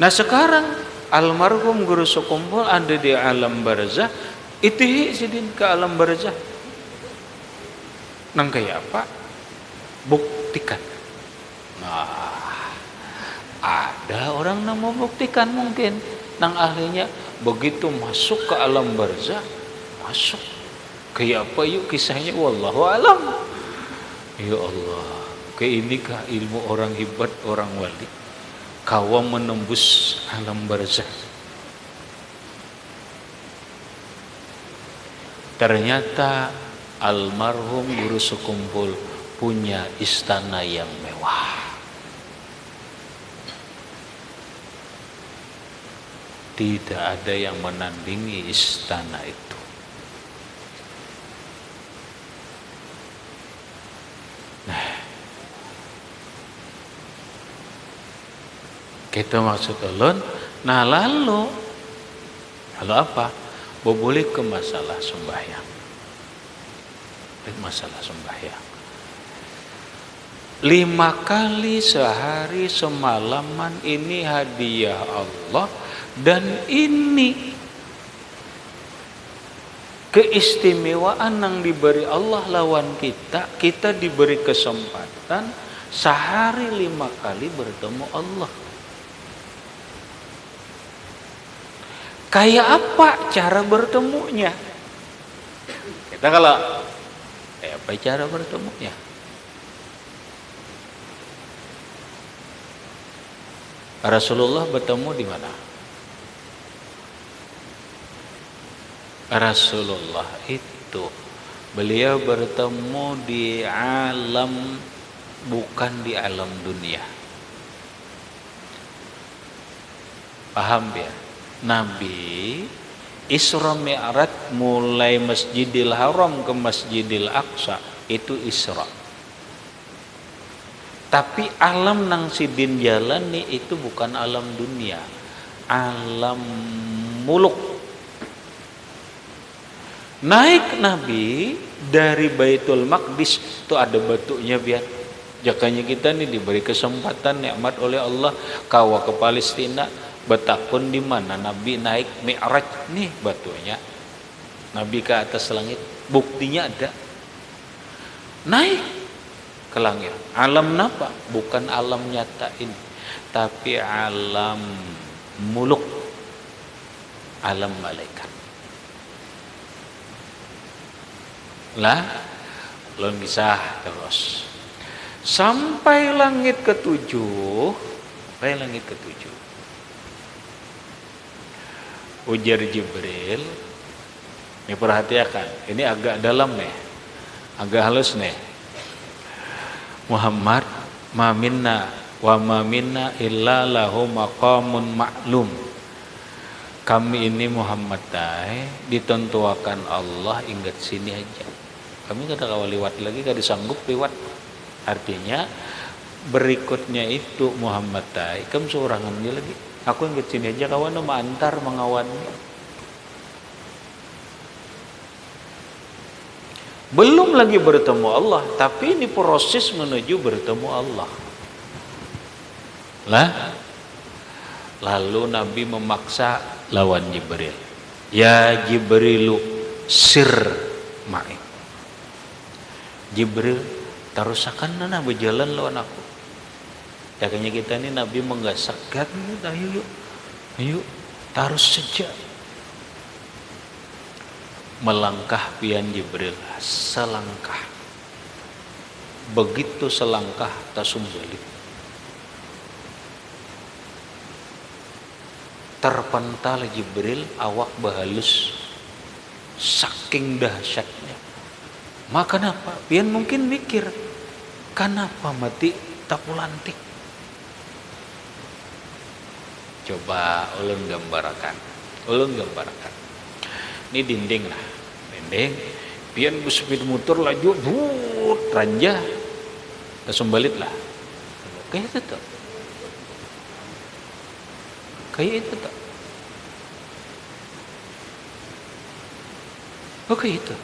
Nah sekarang almarhum Guru Sekumpul ada di alam barzah, itu sidin ke alam barzah. Nang kayak apa? Buktikan. Nah, ada orang yang mau buktikan mungkin. Nang ahlinya begitu masuk ke alam barzah, masuk. Kayak apa yuk kisahnya? Wallahu alam. Ya Allah, kayak inikah ilmu orang hebat, orang wali? Kawam menembus alam barzah. Ternyata almarhum Guru Sekumpul punya istana yang mewah. Tidak ada yang menandingi istana itu. Nah, kita maksud ulun. Nah lalu apa? Boleh ke masalah sembahyang. Masalah sembahyang. 5 kali sehari semalaman ini hadiah Allah, dan ini keistimewaan yang diberi Allah lawan kita diberi kesempatan sehari 5 kali bertemu Allah. Kayak apa cara bertemunya? Kita kalau kayak apa cara bertemunya? Rasulullah bertemu di mana? Rasulullah itu beliau bertemu di alam, bukan di alam dunia. Paham ya? Nabi Isra Mi'raj mulai Masjidil Haram ke Masjidil Aqsa itu Isra. Tapi alam nang sidin jalani itu bukan alam dunia. alam muluk. Naik Nabi dari Baitul Maqdis, itu ada batunya biar. Jakanya kita nih diberi kesempatan nikmat oleh Allah kawa ke Palestina, betakun di mana Nabi naik Mi'raj, nih batunya. Nabi ke atas langit, buktinya ada. Naik ke langit. Alam apa? Bukan alam nyata ini, tapi alam muluk, alam malaikat. Lah, belum bisa terus. Sampai langit ketujuh, ujar Jibril. Ini perhatikan, ini agak dalam nih, agak halus nih. Muhammad, ma minna wa ma minna illa lahu maqamun ma'lum. Kami ini Muhammad ditentuakan Allah ingat sini aja. Kami kada kawal liwat lagi, kada sanggup liwat. Artinya berikutnya itu Muhammad kamu seorangan dia lagi. Aku ingat sini aja kawan, nama antar mengawan. Belum lagi bertemu Allah, tapi ini proses menuju bertemu Allah. Lah, lalu Nabi memaksa lawan Jibril. Ya Jibrilu sir ma'i. Jibril tarusakan nana berjalan lawan aku. Jakanya kita ini Nabi menggasak, ayo tarus saja. Melangkah pian Jibril selangkah, begitu selangkah tasumbalit, terpental Jibril awak bahalus saking dahsyatnya. Maka kenapa? Pian mungkin mikir, kenapa mati tapulantik? Coba ulun gambarkan. Ini dinding lah, dinding. Pian bersepeda motor laju, ranja, kesumbalit lah. Kayak itu tuh. Oke itu.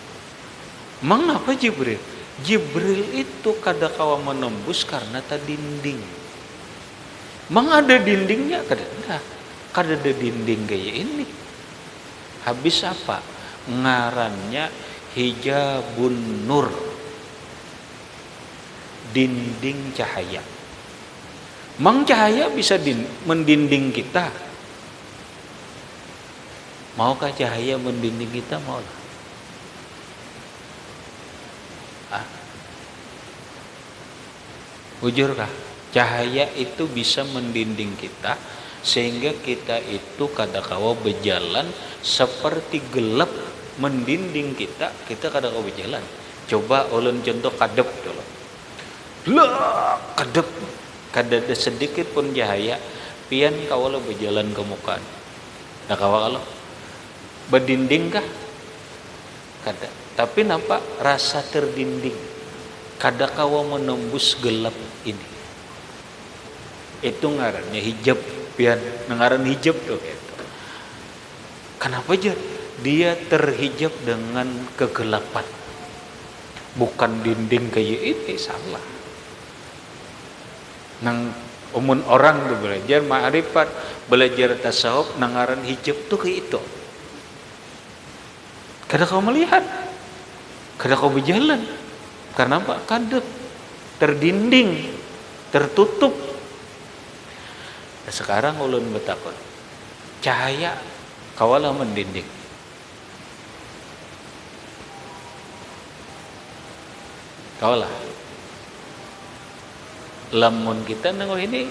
Mengapa Jibril? Jibril itu kada kawa menembus karena tak dinding. Ada dindingnya kada ada dinding kayak ini. Habis apa? Ngarannya hijabun nur, dinding cahaya. Cahaya bisa mendinding kita. Maukah cahaya mendinding kita? Mau? Ujurkah? Cahaya itu bisa mendinding kita sehingga kita itu kadakawa berjalan seperti gelap mendinding kita kadakawa berjalan. Coba ulun contoh kadep dulu. Kadep, kada ada sedikit pun cahaya, pian kawala berjalan ke muka. Nah kawala berdinding kah? Kada. Tapi nampak rasa terdinding. Kadakawa menembus gelap ini. Itu ngarannya hijab. Pian ngaran hijab tuh gitu. Kenapa aja? Dia terhijab dengan kegelapan. Bukan dinding kayak ini, salah. Nang umun orang tuh belajar ma'rifat, belajar tasawuf, nangaran hijab tuh kayak itu. Kada kau melihat, kada kau berjalan. Karena apa? Kadep, terdinding, tertutup. Nah, sekarang ulun betakon, cahaya kawalah mendinding. Kawalah. Lamun kita nengok ini,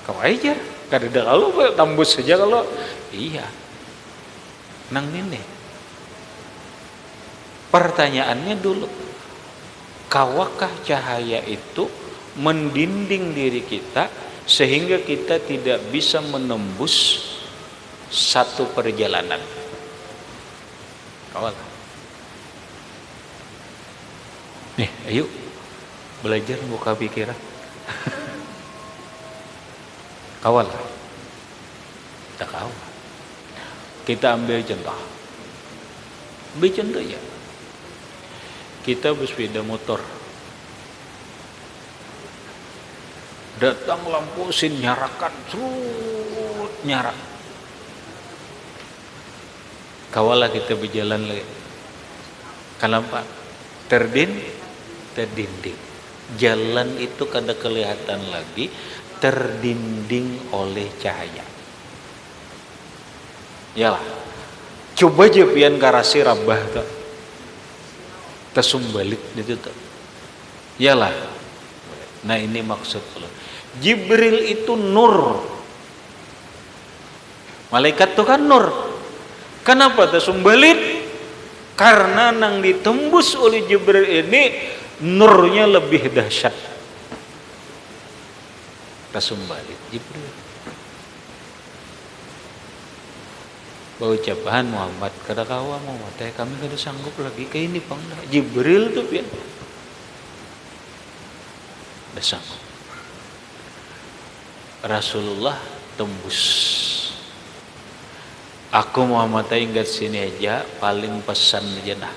kau aja. Kada ada kalau tambus saja kalau iya. Nang ini. Pertanyaannya dulu, kawakah cahaya itu mendinding diri kita sehingga kita tidak bisa menembus satu perjalanan? Kawal. Nih, ayo belajar buka pikiran. Kawal. Tak kau. Kita ambil contoh. Ambil contoh ya. Kita bersepeda motor. Datang lampu sin nyarakan, serut nyarak. Kawalah kita berjalan lagi. Kenapa? Terdinding. Jalan itu kada kelihatan lagi, terdinding oleh cahaya. Yalah. Coba aja pian karasi rabah tuh. Tersumbalit itu tuh. Yalah. Nah ini maksud Allah. Jibril itu nur. Malaikat itu kan nur. Kenapa tersumbalit? Karena nang ditembus oleh Jibril ini nurnya lebih dahsyat. Tersumbalit Jibril. Bau ucapan Muhammad kada kawa Muhammad kami kada sanggup lagi kayak ini pang Jibril tuh pian. Kada sanggup. Rasulullah tembus. Aku Muhammad ingat sini aja paling pesan aja dah.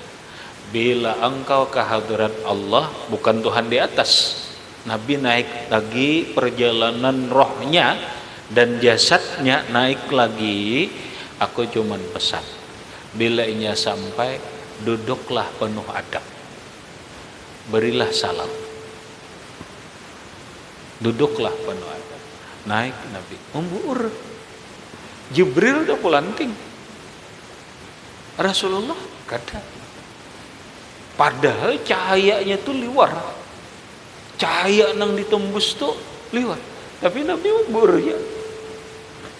Bila engkau ke hadirat Allah bukan Tuhan di atas. Nabi naik lagi perjalanan rohnya dan jasadnya naik lagi. Aku cuman pesan. Bila inya sampai duduklah penuh adab. Berilah salam. Duduklah penuh adab. Naik Nabi membuur. Jibril udah pulanting. Rasulullah kada. Padahal cahayanya tuh liwar. Cahaya nang ditembus tuh liwar. Tapi Nabi membur ya.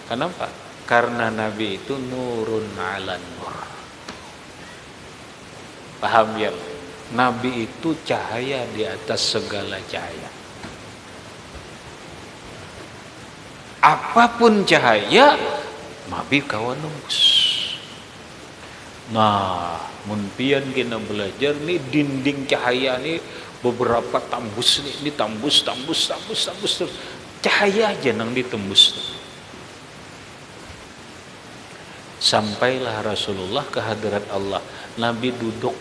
Kenapa? Karena Nabi itu nurun ala nur. Paham ya? Nabi itu cahaya di atas segala cahaya. Apapun cahaya, Nabi kawan nembus. Nah, munpian kita belajar nih dinding cahaya nih beberapa tambus nih, ini tambus terus. Cahaya aja nang ditembus. Sampailah Rasulullah ke hadirat Allah. Nabi duduk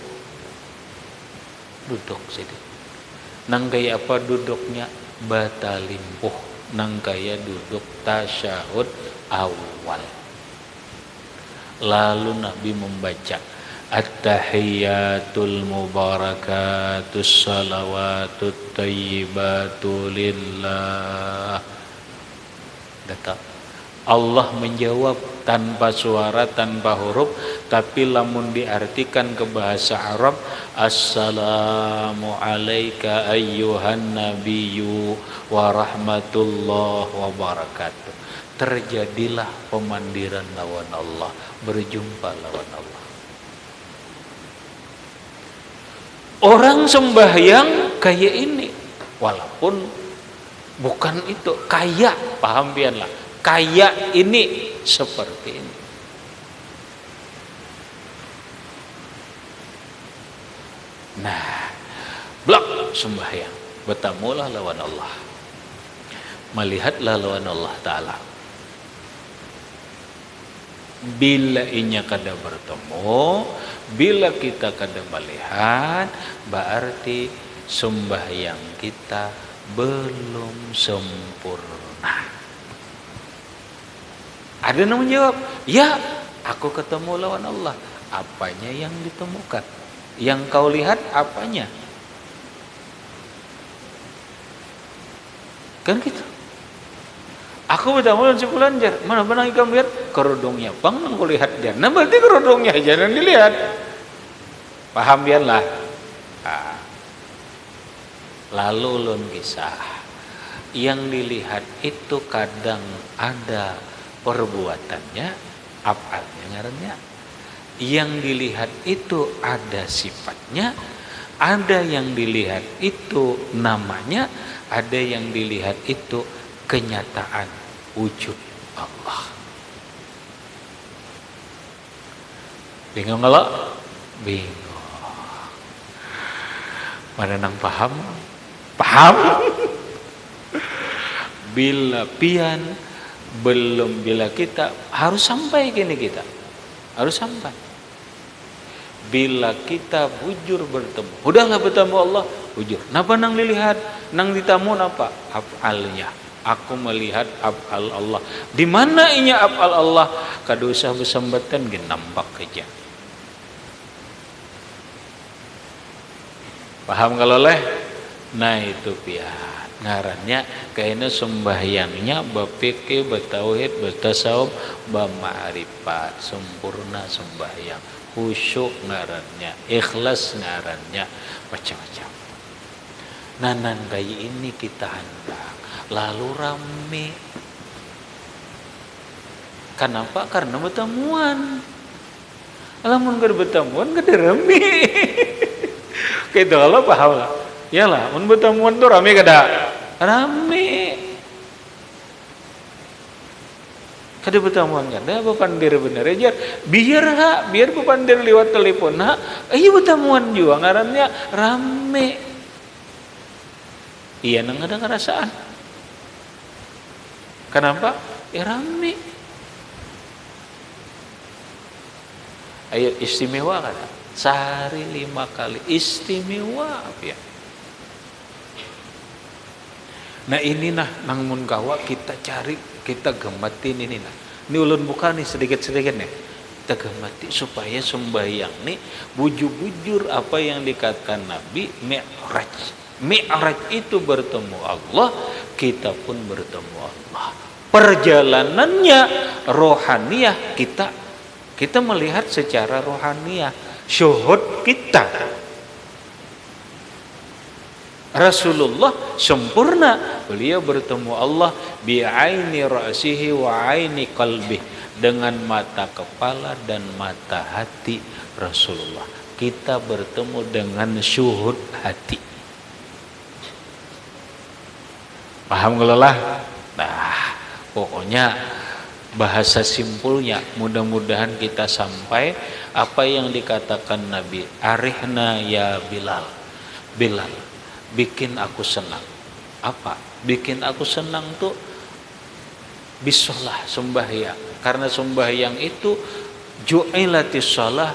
sini. Nang kaya apa duduknya? Bata limpuh. Nang kaya duduk tasyahud awal. Lalu Nabi membaca At-tahiyyatul mubarakatus salawatut tayyibatu lillah. Datang Allah menjawab tanpa suara, tanpa huruf, tapi lamun diartikan ke bahasa Arab, Assalamu alayka ayyuhan nabiyyu wa rahmatullah wa barakatuh. Terjadilah pemandiran lawan Allah, berjumpa lawan Allah. Orang sembahyang kayak ini, walaupun bukan itu, kayak, paham biarlah, kayak ini seperti ini. Nah, blok sembahyang, bertemulah lawan Allah, melihatlah lawan Allah Ta'ala. Bila inya kada bertemu, bila kita kada melihat, berarti sembahyang kita belum sempurna. Ada yang menjawab, ya aku ketemu lawan Allah. Apanya yang ditemukan? Yang kau lihat apanya? Kan gitu. Aku bertemu dengan si Pulanjar. Mana benang ikan lihat? Kerudungnya bang, aku lihat dia. Nah berarti kerudungnya jangan dilihat. Paham biar lah. Nah. Lalu ulun kisah. Yang dilihat itu kadang ada perbuatannya, afalnya ngarannya. Yang dilihat itu ada sifatnya, ada yang dilihat itu namanya, ada yang dilihat itu kenyataan wujud Allah. Bingung kalau? Bingung. Mana nang paham? Paham? Bila pian belum, bila kita harus sampai gini, kita harus sampai bila kita bujur bertemu, udahlah bertemu Allah bujur. Napa nang dilihat, nang ditamu napa? Af'alnya. Aku melihat af'al Allah. Di mana inya af'al Allah? Kadosa besambatan gen nampak aja. Paham kalau leh? Nah itu pihak ngarannya kayaknya sembahyangnya bapike, batauhid, batasawuf, bama'rifat, sempurna sembahyang, khusyuk ngarannya, ikhlas ngarannya, macam-macam. Nanan kayak ini kita hendak lalu rame. Kenapa? Karena bertemuan. Alamun gak bertemuan gak rame. Kayak Allah paham lah. Yalah, mun bertemuan tuh rame kada? Rame. Kada bertemuan kada apa pandir bener aja. Biar pandir lewat telepon. Nah, ayo bertemuan juga ngarannya rame. Iya nang ada ngerasaan. Kenapa? Ya rame. Ayo istimewa kada? Sehari 5 kali istimewa ya. Nah ini nah nang mun kawa kita cari, kita gematin ini nah. Ini ulun buka nih sedikit-sedikit nih. Kita gemati supaya sembahyang nih bujur-bujur apa yang dikatakan Nabi Mi'raj. Mi'raj itu bertemu Allah, kita pun bertemu Allah. Perjalanannya rohaniyah, kita melihat secara rohaniyah, syuhud kita. Rasulullah sempurna, beliau bertemu Allah bi'aini ra'sihi wa 'aini qalbi, dengan mata kepala dan mata hati Rasulullah. Kita bertemu dengan syuhud hati. Paham gelelah? Nah, pokoknya bahasa simpulnya mudah-mudahan kita sampai apa yang dikatakan Nabi, arihna ya Bilal. Bilal, bikin aku senang. Apa? Bikin aku senang tuh bisolah, sembahyang. Karena sembahyang itu ju'ilatis shalah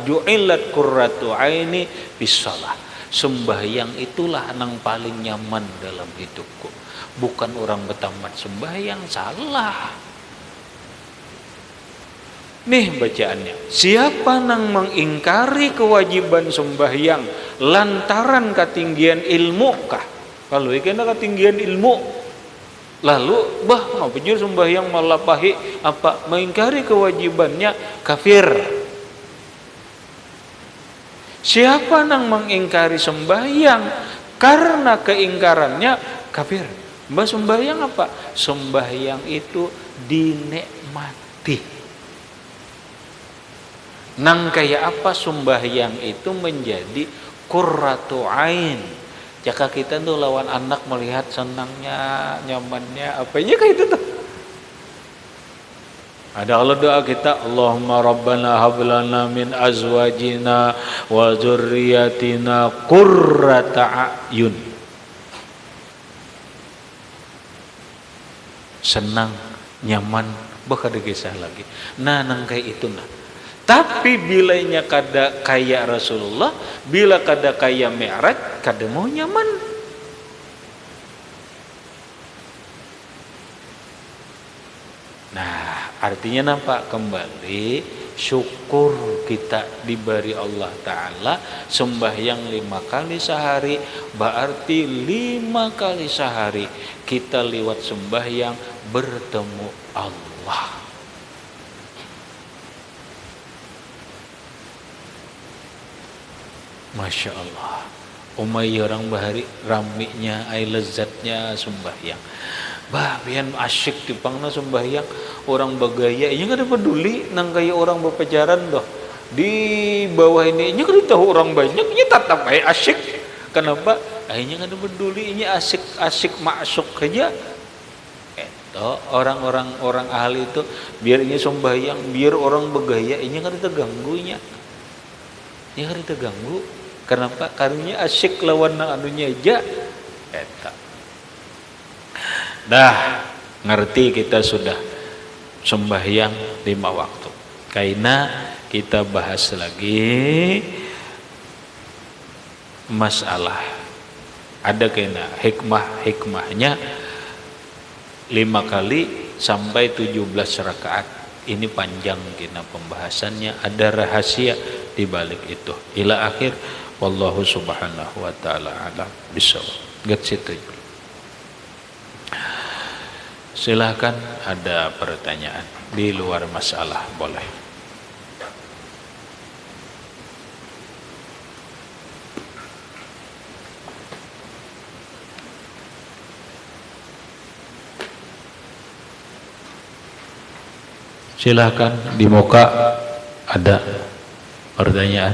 ju'ilat qurratu aini bisolah. Sembahyang itulah yang paling nyaman dalam hidupku. Bukan orang bertamat sembahyang, salah. Nih bacaannya. Siapa nang mengingkari kewajiban sembahyang lantaran ketinggian ilmu kah? Kalau ikena ketinggian ilmu, lalu ngapa jur sembahyang malah pahi apa mengingkari kewajibannya kafir. Siapa nang mengingkari sembahyang karena keingkarannya kafir. Mbak sembahyang apa? Sembahyang itu dinikmati. Nang kayak apa sembahyang itu menjadi qurratu ain. Jika kita tuh lawan anak melihat senangnya, nyamannya, apanya kayak itu tuh. Ada Allah doa kita, Allahumma rabbana hablana min azwajina wa dzurriyyatina qurrata a'yun. Senang, nyaman, bakal digesah lagi. Nah, nang kayak itu nah. Tapi bilanya kada kaya Rasulullah, bila kada kaya Mi'raj, kada mau nyaman. Nah, artinya nampak kembali syukur kita diberi Allah Ta'ala sembahyang 5 kali sehari, berarti 5 kali sehari kita lewat sembahyang bertemu Allah. Masya Allah. Umayyah orang bahari raminya, ay lezatnya sembahyang. Bah, bian asyik dipangna sembahyang orang bagaya, ini kada peduli nang kaya orang berpacaran doh. Di bawah ini tahu orang banyak, ini tetap asyik. Kenapa? Akhirnya kada peduli, ini asik masuk aja. Itu orang ahli itu biar ini sembahyang, biar orang bergaya, ini kada terganggunya. Ini kada terganggu. Kenapa? Karena asyik lawan anunya aja. Eta. Dah, ngerti kita sudah sembahyang 5 waktu. Karena kita bahas lagi masalah ada kena hikmahnya 5 kali sampai 17 rakaat. Ini panjang kena pembahasannya, ada rahasia di balik itu. Ila akhir, wallahu subhanahu wa ta'ala alam bisawab. Get situ. Silahkan ada pertanyaan di luar masalah, boleh. Silahkan di muka ada pertanyaan.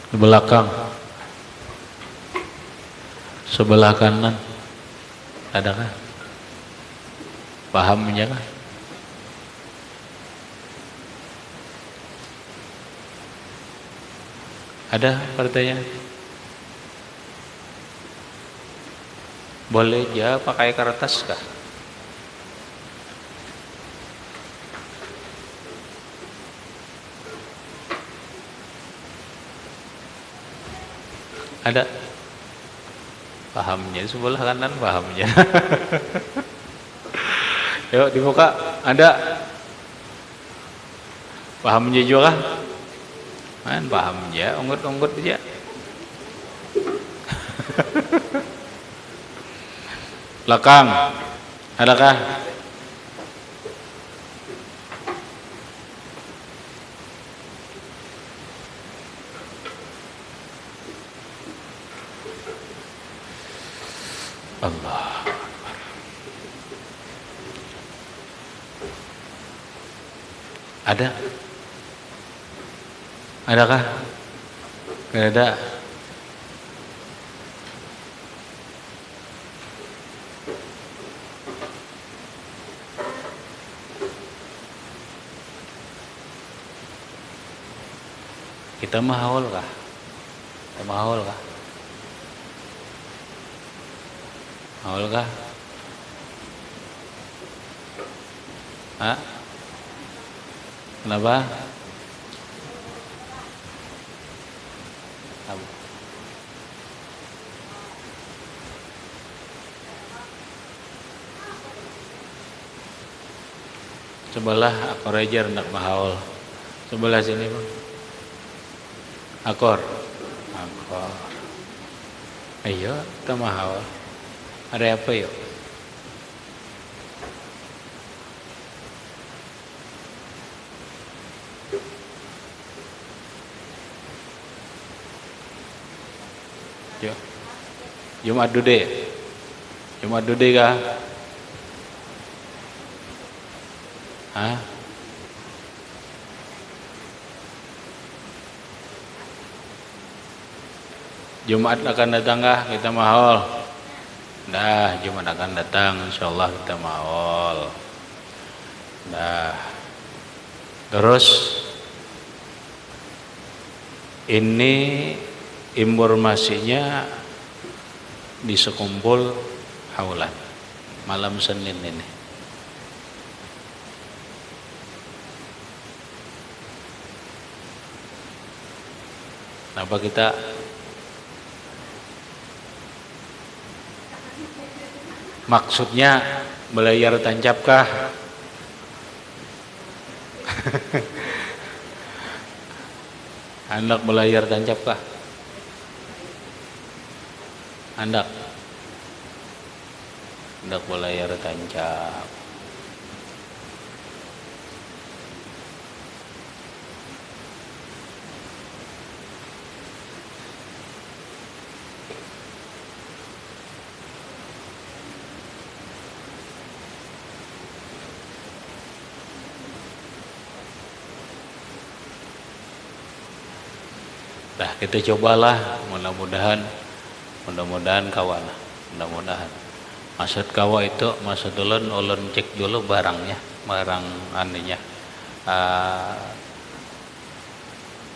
Di belakang, sebelah kanan, adakah? Pahamnya kan? Ada pertanyaan? Boleh ya pakai kertas kah? Ada pahamnya sebelah kanan, pahamnya. Yuk dibuka, ada pahamnya juga kan? Pahamnya unggut aja. Belakang adakah? Allah Akbar. Ada? Adakah? Tidak ada. Kita mahaul kah? Kita mahaul kah? Mahaul kah? Hah? Kenapa? Sebelah akor aja rendak mahaul. Sebelah sini bang. Akor. Ayo, kita mahaul. Ada apa yuk? Yuk. Jumat Dude. Jumat Dude kah? Hah? Jumat akan datang kah? Kita mahal. Dah, Jumat akan datang, insyaallah kita mahal. Dah. Terus ini informasinya di sekumpul haulan malam Senin ini. Kenapa kita maksudnya belayar tancapkah? Hendak belayar tancapkah? Hendak belayar tancap. Nah, kita cobalah, mudah-mudahan kawan, mudah-mudahan. Maksud kawa itu, maksud ulun cek dulu barangnya, barang anunya.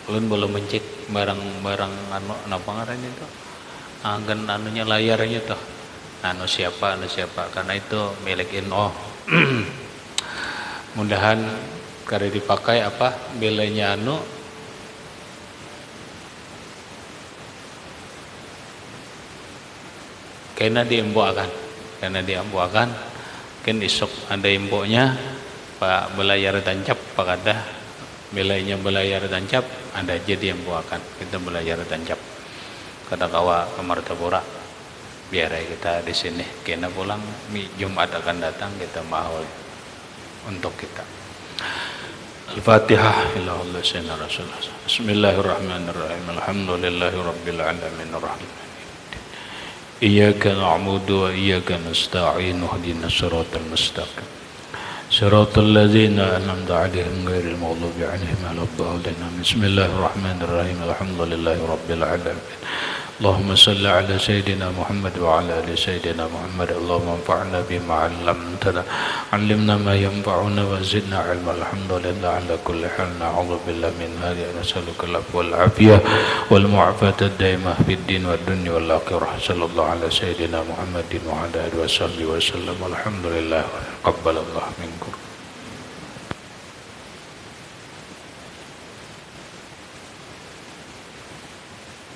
Ulun belum mencek barang anu apa ngarannya itu. Agen anunya layarnya tuh. anu siapa karena itu milik inno. Mudahan kare dipakai apa bilenya anu kena diimbuakan kan isok ada imboknya Pak belayar tancap Pak ada bilainya belayar tancap ada jadi imbuakan kita belayar tancap kata kawa ke Martapura biar kita di sini kena pulang Jumat akan datang kita mau untuk kita. Al-Fatihah ila Allah sayyidina Rasulullah. Bismillahirrahmanirrahim. Alhamdulillahirabbil alamin arrahman. Iyyaka na'budu wa iyyaka nasta'in ihdinas siratal mustaqim. Siratal ladzina an'amta 'alaihim ghairil maghdubi 'alaihim waladdallin. Bismillahirrahmanirrahim. Alhamdulillahirabbil alamin. Allahumma salli ala Sayyidina Muhammad wa ala ali Sayyidina Muhammad. Allahumma anfa'na bima 'allamtana. 'Allimna ma yanfa'una wa zidna 'ilma. Alhamdulillah ala kulli hal. Na'udzu billahi min hadhi nas'aluka al-'afwa wal 'afiyah wal mu'afata ad-daimah fid din wad dunya wal akhirah. Sallallahu ala Sayyidina Muhammadin wa ala alihi wa sahbihi wa sallam. Alhamdulillah. Qabbalallahu minkum.